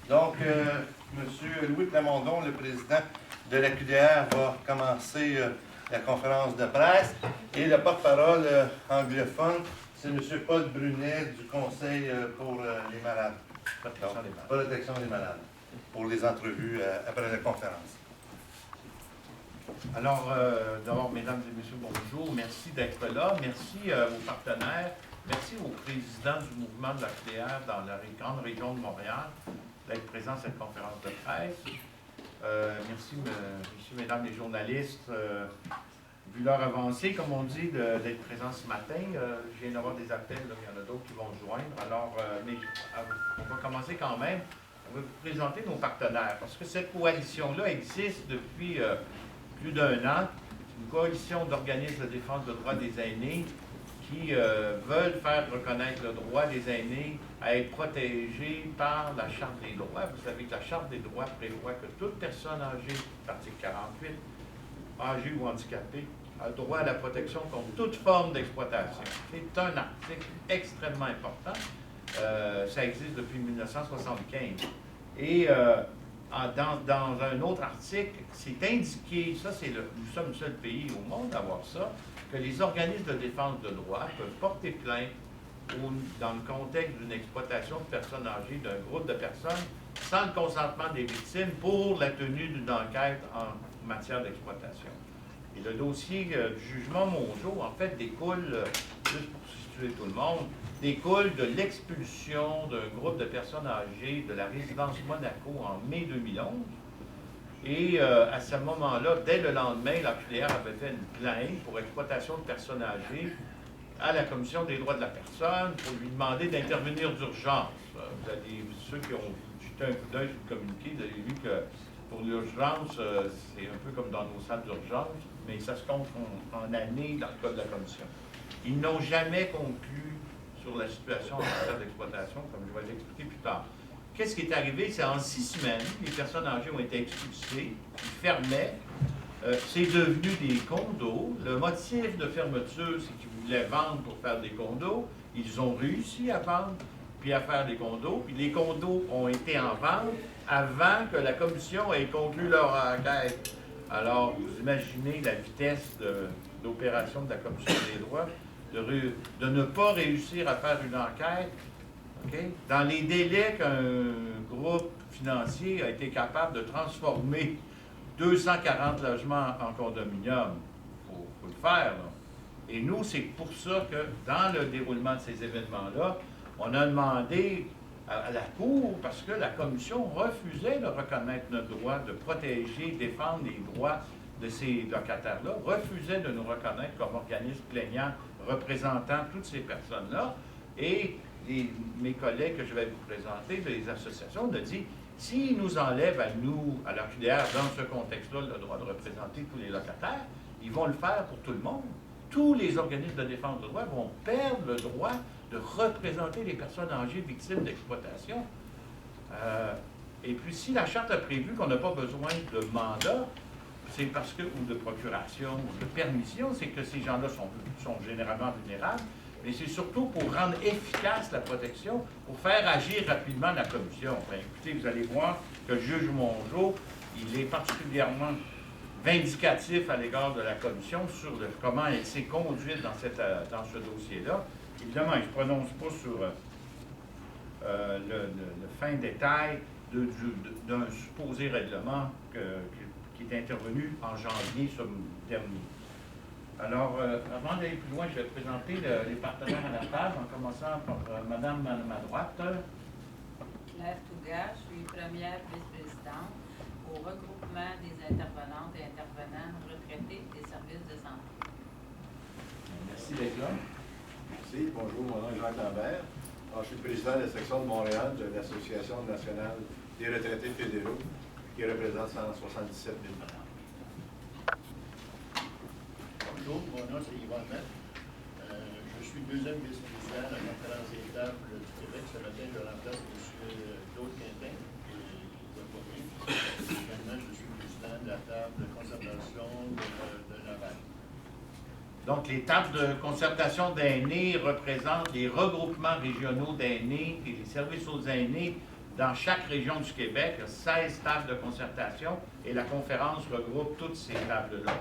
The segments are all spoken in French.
Donc, M. Louis Plamondon, le président de la QDR, va commencer la conférence de presse. Et le porte-parole anglophone, c'est M. Paul Brunet du Conseil pour les malades. Protection des malades. Pour les entrevues après la conférence. Alors, d'abord, mesdames et messieurs, bonjour. Merci d'être là. Merci aux partenaires. Merci au président du mouvement de la QDR dans la grande région de Montréal d'être présent à cette conférence de presse. Merci, messieurs, mesdames les journalistes, vu l'heure avancée, comme on dit, d'être présent ce matin. Je viens d'avoir des appels, là, il y en a d'autres qui vont joindre. Alors, mais on va commencer quand même. On va vous présenter nos partenaires, parce que cette coalition-là existe depuis plus d'1 an. C'est une coalition d'organismes de défense des droits des aînés qui veulent faire reconnaître le droit des aînés à être protégés par la Charte des droits. Vous savez que la Charte des droits prévoit que toute personne âgée, l'article 48, âgée ou handicapée, a le droit à la protection contre toute forme d'exploitation. C'est un article extrêmement important. Ça existe depuis 1975. Et dans un autre article, c'est indiqué, ça c'est nous sommes le seul pays au monde à avoir ça, que les organismes de défense de droits peuvent porter plainte dans le contexte d'une exploitation de personnes âgées, d'un groupe de personnes, sans le consentement des victimes pour la tenue d'une enquête en matière d'exploitation. Et le dossier du jugement Mongeau, en fait, découle, juste pour situer tout le monde, découle de l'expulsion d'un groupe de personnes âgées de la résidence Monaco en mai 2011. Et à ce moment-là, dès le lendemain, la QDR avait fait une plainte pour exploitation de personnes âgées à la Commission des droits de la personne pour lui demander d'intervenir d'urgence. Vous avez, ceux qui ont jeté un coup d'œil sur le communiqué, vous avez vu que pour l'urgence, c'est un peu comme dans nos salles d'urgence, mais ça se compte en années dans le cas de la Commission. Ils n'ont jamais conclu sur la situation en matière d'exploitation, comme je vais l'expliquer plus tard. Qu'est-ce qui est arrivé? C'est en 6 semaines, les personnes âgées ont été expulsées, ils fermaient, c'est devenu des condos. Le motif de fermeture, c'est qu'ils voulaient vendre pour faire des condos. Ils ont réussi à vendre, puis à faire des condos, puis les condos ont été en vente avant que la commission ait conclu leur enquête. Alors, vous imaginez la vitesse d'opération de la commission des droits, de ne pas réussir à faire une enquête, okay, dans les délais qu'un groupe financier a été capable de transformer 240 logements en condominium. Il faut le faire, là. Et nous, c'est pour ça que dans le déroulement de ces événements-là, on a demandé à la Cour, parce que la Commission refusait de reconnaître notre droit de protéger, défendre les droits de ces locataires-là, refusait de nous reconnaître comme organisme plaignant représentant toutes ces personnes-là. Et mes collègues que je vais vous présenter, des associations, ont dit, s'ils nous enlèvent à nous, à la QDR, dans ce contexte-là, le droit de représenter tous les locataires, ils vont le faire pour tout le monde. Tous les organismes de défense de droits vont perdre le droit de représenter les personnes âgées victimes d'exploitation. Et puis, si la Charte a prévu qu'on n'a pas besoin de mandat, c'est parce que, ou de procuration, ou de permission, c'est que ces gens-là sont généralement vulnérables, mais c'est surtout pour rendre efficace la protection, pour faire agir rapidement la commission. Enfin, écoutez, vous allez voir que le juge Mongeau, il est particulièrement vindicatif à l'égard de la commission sur comment elle s'est conduite dans ce dossier-là. Évidemment, il ne se prononce pas sur le fin détail d'un supposé règlement qui est intervenu en janvier dernier. Alors, avant d'aller plus loin, je vais présenter les partenaires à la table, en commençant par Madame à ma droite. Claire Touga, je suis première vice-présidente au regroupement des intervenantes et intervenants retraités des services de santé. Merci d'être là. Merci. Bonjour, mon nom est Jacques Lambert. Alors, je suis le président de la section de Montréal de l'Association nationale des retraités fédéraux qui représente 177 000 madame. Bonjour, mon nom c'est Yvonne Mette. Je suis deuxième vice-président de la conférence des tables du Québec. Ce matin, je remplace M. Claude Quintin, qui va pas bien. Maintenant, je suis président de la table de concertation de Laval. Donc, les tables de concertation d'aînés représentent les regroupements régionaux d'aînés et les services aux aînés Dans chaque région du Québec, il y a 16 tables de concertation et la conférence regroupe toutes ces tables-là.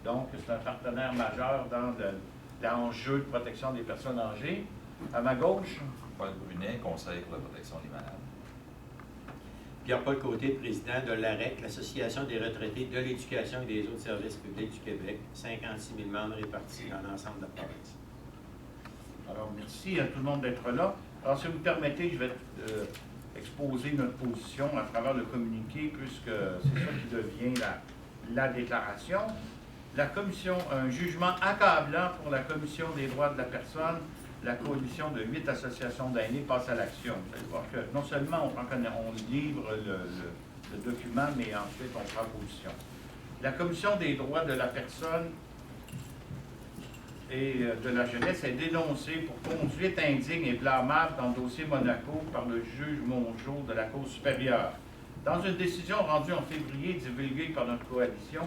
Donc, c'est un partenaire majeur dans l'enjeu de protection des personnes âgées. À ma gauche, Paul Brunet, Conseil pour la protection des malades. Pierre-Paul Côté, président de l'AREC, l'Association des retraités de l'éducation et des autres services publics du Québec, 56 000 membres répartis dans l'ensemble de la province. alors merci à tout le monde d'être là. Alors, si vous me permettez, je vais exposer notre position à travers le communiqué, puisque c'est ça qui devient la déclaration. La commission, un jugement accablant pour la Commission des droits de la personne. La coalition de 8 associations d'aînés passe à l'action. Vous allez voir que non seulement on livre le document, mais ensuite on prend position. La Commission des droits de la personne et de la jeunesse est dénoncée pour conduite indigne et blâmable dans le dossier Monaco par le juge Mongeau de la Cour supérieure. Dans une décision rendue en février divulguée par notre coalition,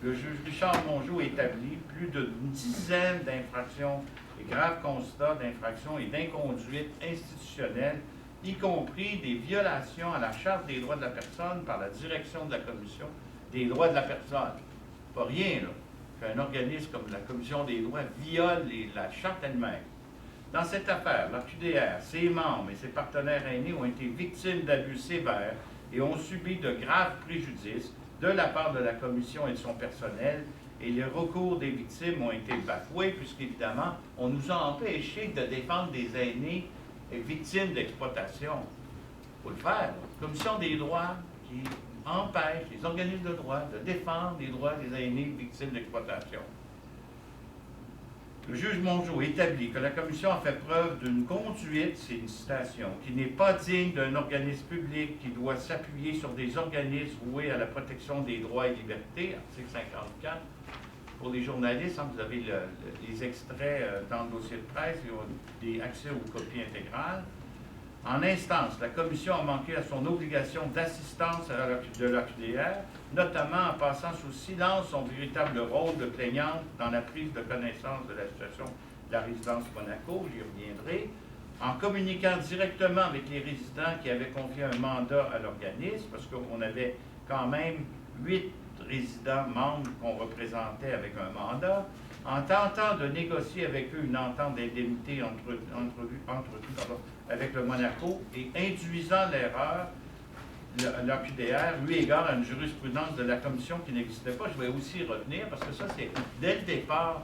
le juge Richard Mongeau établit plus d'une dizaine d'infractions et graves constats d'infractions et d'inconduite institutionnelle, y compris des violations à la Charte des droits de la personne par la direction de la Commission des droits de la personne. Pas rien, là, qu'un organisme comme la Commission des droits viole la Charte elle-même. Dans cette affaire, la QDR, ses membres et ses partenaires aînés ont été victimes d'abus sévères et ont subi de graves préjudices de la part de la Commission et de son personnel, et les recours des victimes ont été bafoués, puisqu'évidemment, on nous a empêchés de défendre des aînés victimes d'exploitation. Il faut le faire. La Commission des droits qui empêche les organismes de droit de défendre les droits des aînés victimes d'exploitation. Le juge Mongeau établit que la Commission a fait preuve d'une conduite, c'est une citation, qui n'est pas digne d'un organisme public qui doit s'appuyer sur des organismes voués à la protection des droits et libertés, article 54. Pour les journalistes, vous avez les extraits dans le dossier de presse, il y a accès aux copies intégrales. En instance, la Commission a manqué à son obligation d'assistance de l'AQDR, notamment en passant sous silence son véritable rôle de plaignante dans la prise de connaissance de la situation de la résidence Monaco, j'y reviendrai, en communiquant directement avec les résidents qui avaient confié un mandat à l'organisme, parce qu'on avait quand même 8 résidents membres qu'on représentait avec un mandat, en tentant de négocier avec eux une entente d'indemnité entrevue avec le Monaco et induisant l'erreur, l'AQDR, eu égard à une jurisprudence de la Commission qui n'existait pas. Je vais aussi revenir, parce que ça, c'est dès le départ,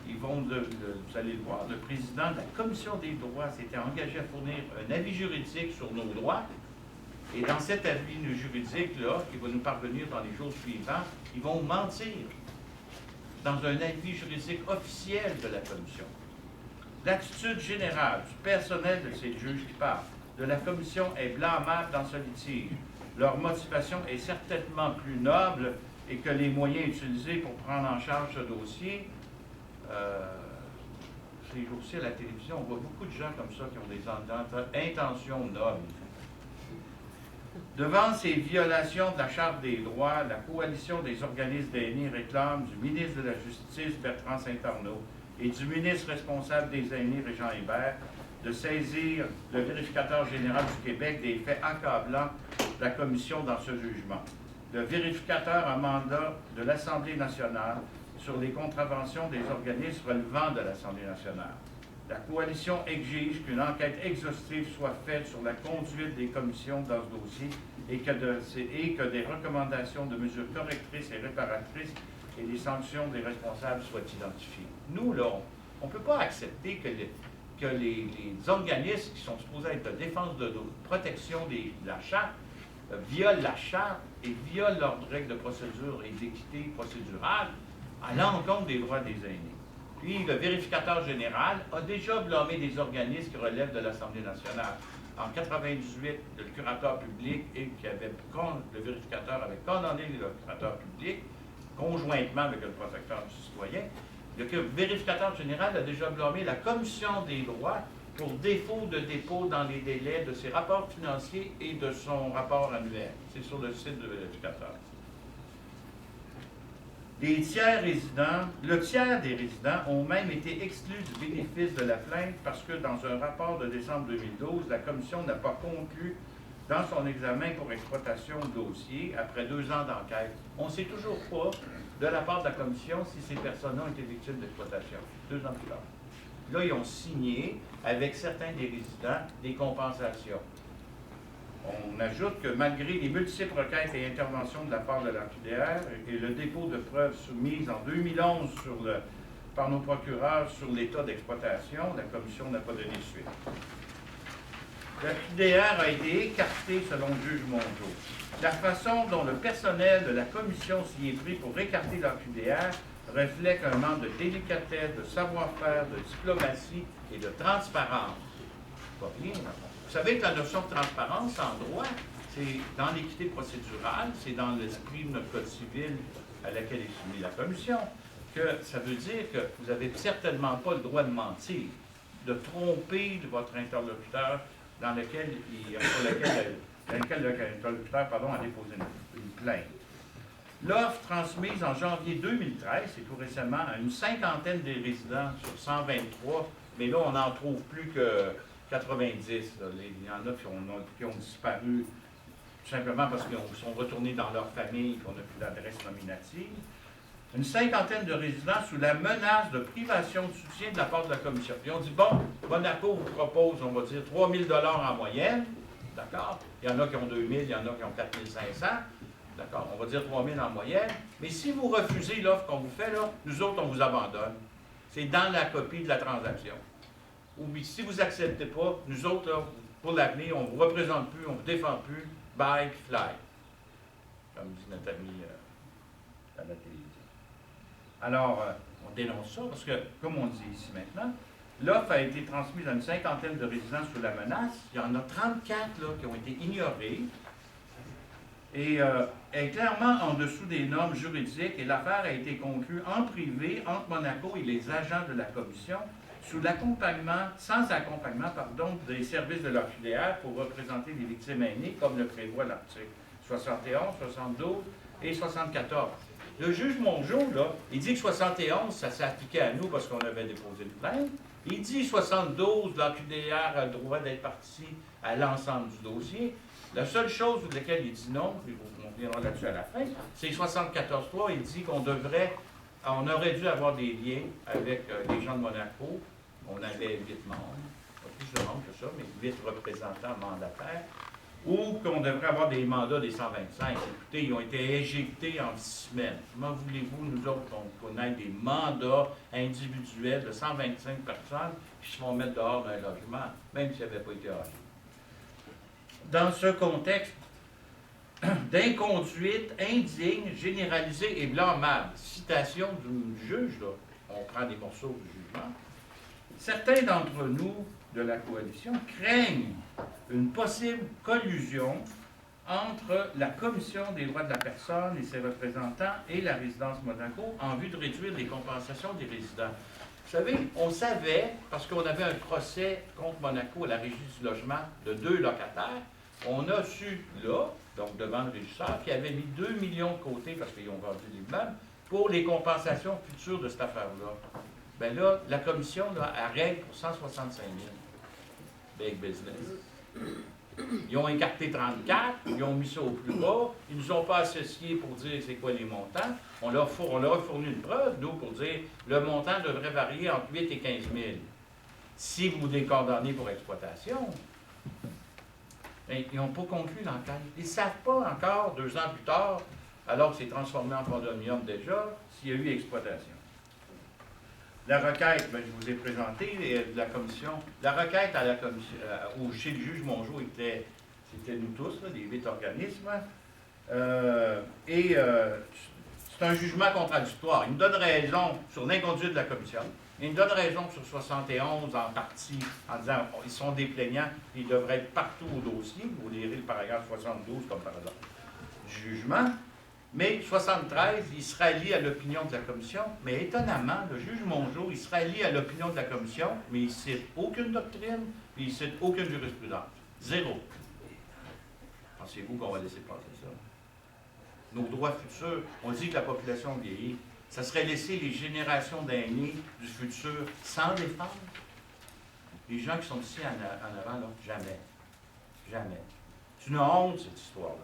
vous allez le voir, le président de la Commission des droits s'était engagé à fournir un avis juridique sur nos droits. Et dans cet avis juridique-là, qui va nous parvenir dans les jours suivants, ils vont mentir dans un avis juridique officiel de la Commission. L'attitude générale du personnel de ces juges qui parlent de la Commission est blâmable dans ce litige. Leur motivation est certainement plus noble et que les moyens utilisés pour prendre en charge ce dossier. Ces jours-ci à la télévision, on voit beaucoup de gens comme ça qui ont des intentions nobles. Devant ces violations de la Charte des droits, la coalition des organismes d'aînés réclame du ministre de la Justice, Bertrand Saint-Arnaud, et du ministre responsable des aînés, Régent Hébert, de saisir le vérificateur général du Québec des faits accablants de la Commission dans ce jugement. Le vérificateur a mandat de l'Assemblée nationale sur les contraventions des organismes relevant de l'Assemblée nationale. La coalition exige qu'une enquête exhaustive soit faite sur la conduite des commissions dans ce dossier et que des recommandations de mesures correctrices et réparatrices et des sanctions des responsables soient identifiées. Nous, là, on ne peut pas accepter que les organismes qui sont supposés être de défense de protection de la Charte violent la Charte et violent l'ordre règle de procédure et d'équité procédurale à l'encontre des droits des aînés. Puis, le vérificateur général a déjà blâmé des organismes qui relèvent de l'Assemblée nationale. En 1998, le curateur public le vérificateur avait condamné le curateur public, conjointement avec le protecteur du citoyen. Le vérificateur général a déjà blâmé la Commission des droits pour défaut de dépôt dans les délais de ses rapports financiers et de son rapport annuel. C'est sur le site du vérificateur. Le tiers des résidents ont même été exclus du bénéfice de la plainte parce que dans un rapport de décembre 2012, la Commission n'a pas conclu dans son examen pour exploitation de dossier, après 2 ans d'enquête, on ne sait toujours pas, de la part de la commission, si ces personnes-là ont été victimes d'exploitation. 2 ans plus tard. Là, ils ont signé, avec certains des résidents, des compensations. On ajoute que malgré les multiples requêtes et interventions de la part de la QDR et le dépôt de preuves soumises en 2011 par nos procureurs sur l'état d'exploitation, la commission n'a pas donné suite. La QDR a été écartée selon le juge Mongeau. La façon dont le personnel de la commission s'y est pris pour écarter la QDR reflète un manque de délicatesse, de savoir-faire, de diplomatie et de transparence. Pas bien, vous savez que la notion de transparence en droit, c'est dans l'équité procédurale, c'est dans l'esprit de notre code civil à laquelle est soumise la commission, que ça veut dire que vous n'avez certainement pas le droit de mentir, de tromper votre interlocuteur dans lequel l'interlocuteur a déposé une plainte. L'offre transmise en janvier 2013, c'est tout récemment, à une cinquantaine de résidents sur 123, mais là, on n'en trouve plus que 90. Il y en a qui ont disparu tout simplement parce qu'ils sont retournés dans leur famille et qu'on n'a plus d'adresse nominative. Une cinquantaine de résidents sous la menace de privation de soutien de la part de la commission. Puis on dit, bon, Monaco vous propose, on va dire, 3 000 $ en moyenne, d'accord? Il y en a qui ont 2 000, il y en a qui ont 4 500, d'accord? On va dire 3 000 en moyenne. Mais si vous refusez l'offre qu'on vous fait, là, nous autres, on vous abandonne. C'est dans la copie de la transaction. Ou si vous n'acceptez pas, nous autres, là, pour l'avenir, on ne vous représente plus, on ne vous défend plus, bye, fly. Comme dit notre ami à la télévision. Alors, on dénonce ça parce que, comme on dit ici maintenant, l'offre a été transmise à une cinquantaine de résidents sous la menace. Il y en a 34 là, qui ont été ignorés et est clairement en dessous des normes juridiques et l'affaire a été conclue en privé entre Monaco et les agents de la commission sous l'accompagnement, sans accompagnement, pardon, des services de leur QDR pour représenter les victimes aînées, comme le prévoit l'article 71, 72 et 74. Le juge Mongeau, là, il dit que 71, ça s'appliquait à nous parce qu'on avait déposé une plainte. Il dit 72, la QDR a le droit d'être partie à l'ensemble du dossier. La seule chose pour laquelle il dit non, et on reviendra là-dessus à la fin, c'est 74.3, il dit qu'on aurait dû avoir des liens avec les gens de Monaco. On avait 8 membres, pas plus de membres que ça, mais 8 représentants mandataires. Ou qu'on devrait avoir des mandats des 125. Écoutez, ils ont été éjectés en 6 semaines. Comment voulez-vous, nous autres, qu'on ait des mandats individuels de 125 personnes qui se font mettre dehors d'un logement, même s'ils n'avaient pas été âgés? Dans ce contexte d'inconduite indigne, généralisée et blâmable, citation du juge, là, on prend des morceaux du jugement, certains d'entre nous de la coalition craignent une possible collusion entre la Commission des droits de la personne et ses représentants et la résidence Monaco en vue de réduire les compensations des résidents. Vous savez, on savait, parce qu'on avait un procès contre Monaco à la Régie du logement de 2 locataires, on a su là, donc devant le régisseur, qui avait mis 2 millions de côté parce qu'ils ont vendu l'immeuble pour les compensations futures de cette affaire-là. Bien là, la commission, là, elle règle pour 165 000. Big business. Ils ont écarté 34, ils ont mis ça au plus bas, ils ne nous ont pas associés pour dire c'est quoi les montants. On leur a fourni une preuve, nous, pour dire le montant devrait varier entre 8 et 15 000. Si vous les condamnez pour exploitation, bien, ils n'ont pas conclu l'enquête. Ils ne savent pas encore, 2 ans plus tard, alors que c'est transformé en condominium déjà, s'il y a eu exploitation. La requête, bien, je vous ai présenté de la commission. La requête à la commission, chez le juge Mongeau, c'était nous tous, là, les 8 organismes. C'est un jugement contradictoire. Il nous donne raison sur l'inconduite de la commission. Il nous donne raison sur 71 en partie, en disant qu'ils sont des plaignants, ils devraient être partout au dossier. Vous lirez le paragraphe 72 comme par exemple du jugement. Mais 73, il se rallie à l'opinion de la commission. Mais étonnamment, le juge Mongeau, il se rallie à l'opinion de la commission, mais il ne cite aucune doctrine, et il ne cite aucune jurisprudence. Zéro. Pensez-vous qu'on va laisser passer ça? Nos droits futurs, on dit que la population vieillit. Ça serait laisser les générations d'aînés du futur sans défendre. Les gens qui sont ici en avant, là, jamais. Jamais. C'est une honte, cette histoire-là.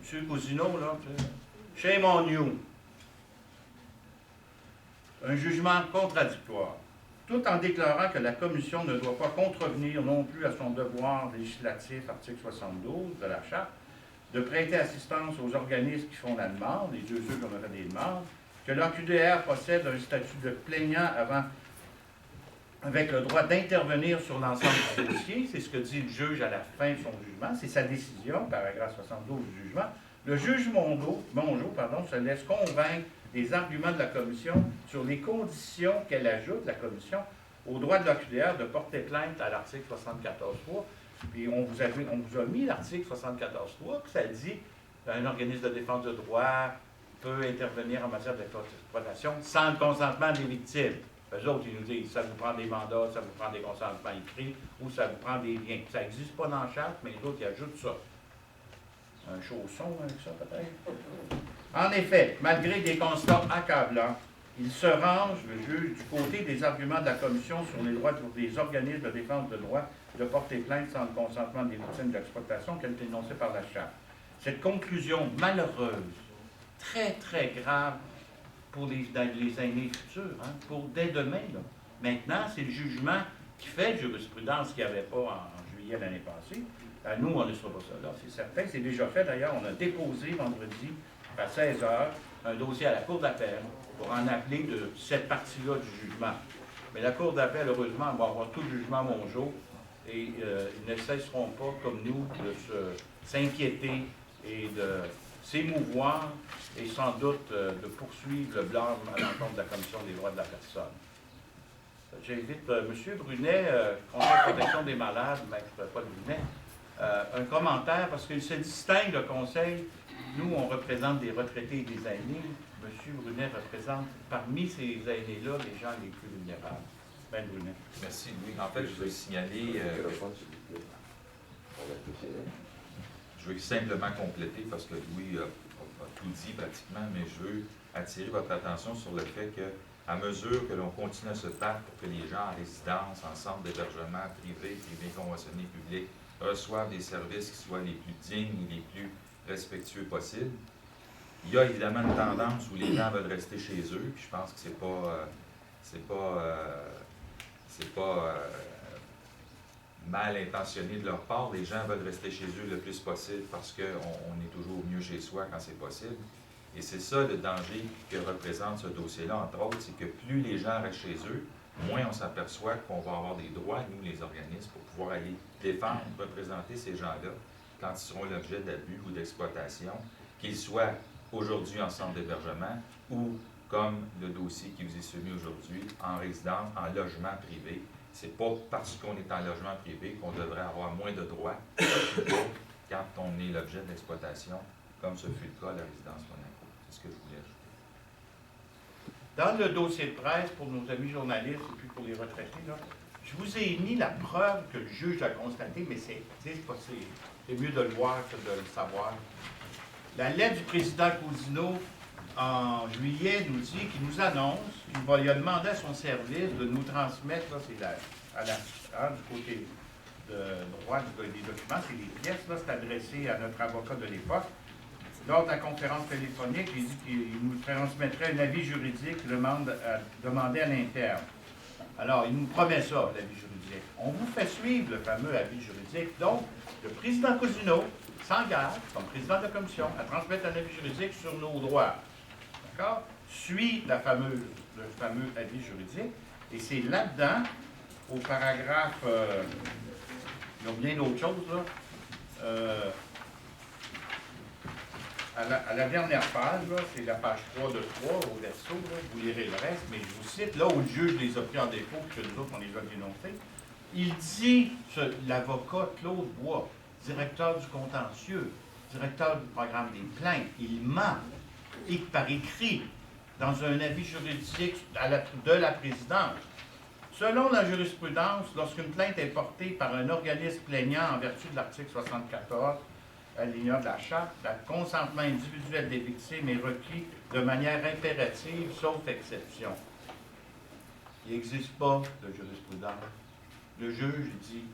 Monsieur Cousineau, là, shame on you. Un jugement contradictoire, tout en déclarant que la Commission ne doit pas contrevenir non plus à son devoir législatif, article 72 de la Charte, de prêter assistance aux organismes qui font la demande, les deux ceux qui ont fait des demandes, que l'AQDR possède un statut de plaignant avec le droit d'intervenir sur l'ensemble du dossier. C'est ce que dit le juge à la fin de son jugement. C'est sa décision, paragraphe 72 du jugement. Le juge Mongeau se laisse convaincre des arguments de la Commission sur les conditions qu'elle ajoute, la Commission, au droit de l'AQDR de porter plainte à l'article 74.3. Puis on vous a mis l'article 74.3, que ça dit qu'un organisme de défense de droit peut intervenir en matière d'exploitation sans le consentement des victimes. Eux autres, ils nous disent, ça vous prend des mandats, ça vous prend des consentements écrits, ou ça vous prend des liens. Ça n'existe pas dans la charte, mais les autres, ils ajoutent ça. Un chausson avec ça, peut-être? En effet, malgré des constats accablants, il se range, le juge, du côté des arguments de la Commission sur les droits des organismes de défense de droit de porter plainte sans le consentement des victimes de l'exploitation, qu'elle est énoncée par la Charte. Cette conclusion malheureuse, très, très grave pour les aînés futurs, pour dès demain. Là. Maintenant, c'est le jugement qui fait jurisprudence qu'il n'y avait pas en juillet l'année passée. Nous, on ne sera pas ça là, c'est certain. C'est déjà fait. D'ailleurs, on a déposé vendredi à 16h un dossier à la Cour d'appel pour en appeler de cette partie-là du jugement. Mais la Cour d'appel, heureusement, va avoir tout le jugement Mongeau et ils ne cesseront pas, comme nous, de s'inquiéter et de s'émouvoir et sans doute de poursuivre le blâme à l'encontre de la Commission des droits de la personne. J'invite M. Brunet, Conseil de protection des malades, Maître Paul Brunet, un commentaire, parce qu'il se distingue, le Conseil. Nous, on représente des retraités et des aînés. M. Brunet représente, parmi ces aînés-là, les gens les plus vulnérables. Ben Brunet. Merci, Louis. En fait, je veux signaler... je veux simplement compléter, parce que Louis a tout dit pratiquement, mais je veux attirer votre attention sur le fait que, à mesure que l'on continue à se battre pour que les gens en résidence, en centre d'hébergement privé, conventionné, public, reçoivent des services qui soient les plus dignes et les plus respectueux possibles, il y a évidemment une tendance où les gens veulent rester chez eux, puis je pense que c'est pas mal intentionné de leur part. Les gens veulent rester chez eux le plus possible parce qu'on est toujours mieux chez soi quand c'est possible. Et c'est ça le danger que représente ce dossier-là, entre autres, c'est que plus les gens restent chez eux, moins on s'aperçoit qu'on va avoir des droits, nous, les organismes, pour pouvoir aller défendre, représenter ces gens-là quand ils seront l'objet d'abus ou d'exploitation, qu'ils soient aujourd'hui en centre d'hébergement ou, comme le dossier qui vous est soumis aujourd'hui, en résidence, en logement privé. C'est pas parce qu'on est en logement privé qu'on devrait avoir moins de droits quand on est l'objet de l'exploitation, comme ce fut le cas à la résidence Monaco. C'est ce que je voulais ajouter. Dans le dossier de presse, pour nos amis journalistes et puis pour les retraités, là, je vous ai mis la preuve que le juge a constatée, mais c'est mieux de le voir que de le savoir. La lettre du président Cousineau, en juillet, nous dit qu'il nous annonce qu'il a demandé à son service de nous transmettre, là, c'est du côté de droit des documents, c'est les pièces, là, c'est adressé à notre avocat de l'époque. Lors de la conférence téléphonique, il dit qu'il nous transmettrait un avis juridique demandé à l'interne. Alors, il nous promet ça, l'avis juridique. On vous fait suivre le fameux avis juridique. Donc, le président Cousineau s'engage, comme président de la commission, à transmettre un avis juridique sur nos droits. D'accord? Suit le fameux avis juridique. Et c'est là-dedans, au paragraphe, il y a bien d'autres choses, là. À la dernière page, c'est la page 3 de 3, au verso, là, vous lirez le reste, mais je vous cite, là où le juge les a pris en défaut, puis que nous autres, on les a dénoncés, il dit, l'avocat Claude Bois, directeur du contentieux, directeur du programme des plaintes, il ment, et par écrit, dans un avis juridique de la présidence. Selon la jurisprudence, lorsqu'une plainte est portée par un organisme plaignant en vertu de l'article 74, alinéa de la Charte, le consentement individuel des victimes est requis de manière impérative, sauf exception. Il n'existe pas de jurisprudence Le juge dit,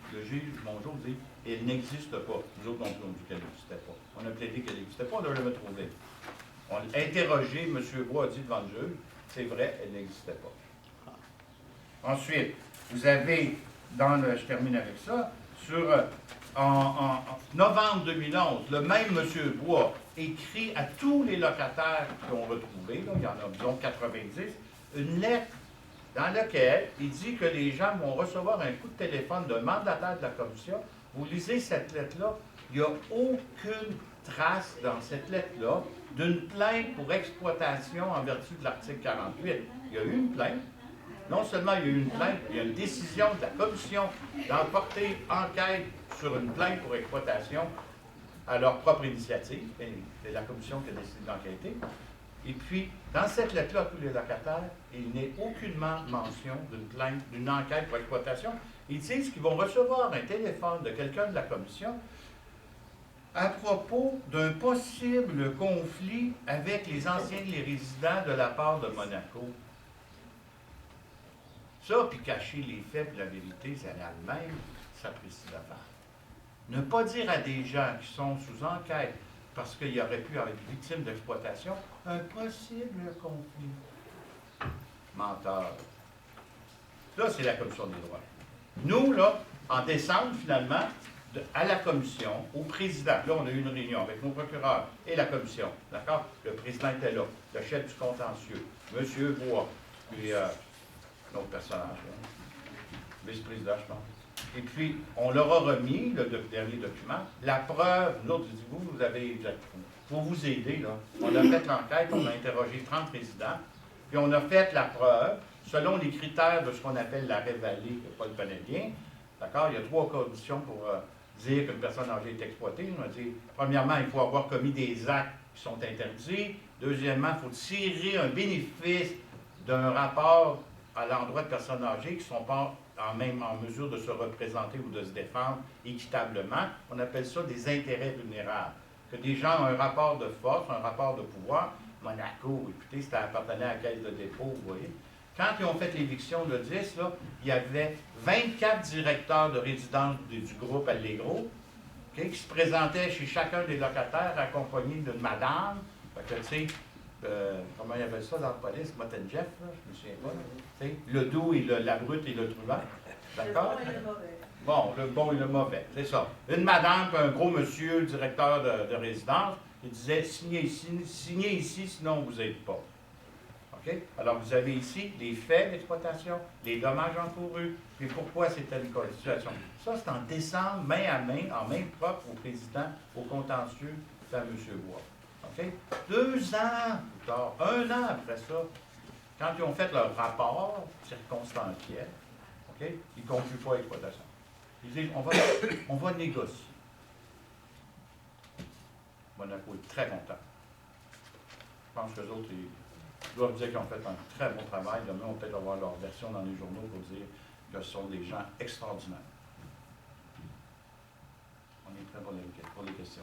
bonjour, dit, elle n'existe pas. Nous autres, on dit qu'elle n'existait pas. On a plaidé qu'elle n'existait pas, on l'a jamais trouvée. On l'a interrogé, M. Bois a dit devant le juge, c'est vrai, elle n'existait pas. Ensuite, vous avez, je termine avec ça, en novembre 2011, le même M. Bois écrit à tous les locataires qui ont retrouvé, là, il y en a disons 90, une lettre dans laquelle il dit que les gens vont recevoir un coup de téléphone d'un mandataire de la commission. Vous lisez cette lettre-là, il n'y a aucune trace dans cette lettre-là d'une plainte pour exploitation en vertu de l'article 48. Il y a eu une plainte. Non seulement il y a eu une plainte, il y a une décision de la commission d'emporter enquête sur une plainte pour exploitation à leur propre initiative. C'est la commission qui a décidé d'enquêter. Et puis, dans cette lettre-là, tous les locataires, il n'est aucunement mention d'une plainte, d'une enquête pour exploitation. Ils disent qu'ils vont recevoir un téléphone de quelqu'un de la commission à propos d'un possible conflit avec les anciens les résidents de la part de Monaco. Ça, puis cacher les faits et la vérité, c'est elle-même, ça précise l'affaire. Ne pas dire à des gens qui sont sous enquête parce qu'il y aurait pu être victime d'exploitation, un possible conflit. Menteur. Là, c'est la commission des droits. Nous, là, en décembre, finalement, à la commission, au président, là, on a eu une réunion avec nos procureurs et la commission, d'accord? Le président était là, le chef du contentieux, M. Bois, puis l'autre personnage, vice-président, je pense. Et puis, on leur a remis, le dernier document, la preuve, nous autres, vous avez, pour vous aider, là, on a fait l'enquête, on a interrogé 30 résidents, puis on a fait la preuve, selon les critères de ce qu'on appelle l'arrêt Vallée, que Paul connaît bien, d'accord, il y a 3 conditions pour dire qu'une personne âgée est exploitée. On a dit, premièrement, il faut avoir commis des actes qui sont interdits. Deuxièmement, il faut tirer un bénéfice d'un rapport à l'endroit de personnes âgées qui ne sont pas en mesure de se représenter ou de se défendre équitablement. On appelle ça des intérêts vulnérables. Que des gens ont un rapport de force, un rapport de pouvoir. Monaco, écoutez, c'était appartenait à la caisse de dépôt, vous voyez. Quand ils ont fait l'éviction de 10, là, il y avait 24 directeurs de résidence du groupe Allegro qui se présentaient chez chacun des locataires accompagnés d'une madame. Fait que, tu sais, comment il appelle ça dans la police? Motten Jeff, là, je me souviens pas. Le doux et la brute et le truand. D'accord? Le bon et le mauvais. Bon, le bon et le mauvais, c'est ça. Une madame puis un gros monsieur, directeur de résidence, il disait signez ici, sinon on ne vous aide pas. OK? Alors, vous avez ici les faits d'exploitation, les dommages encourus, puis pourquoi c'était une situation. Ça, c'est en décembre, main à main, en main propre au président, au contentieux, c'est à M. Bois. OK? 2 ans plus tard, 1 an après ça, quand ils ont fait leur rapport circonstanciel, OK? Ils ne concluent pas l'exploitation. Ils disent, on va négocier. Monaco est très content. Je pense que les autres, ils doivent dire qu'ils ont fait un très bon travail. Demain, on va peut-être avoir leur version dans les journaux pour dire que ce sont des gens extraordinaires. On est prêts pour les questions.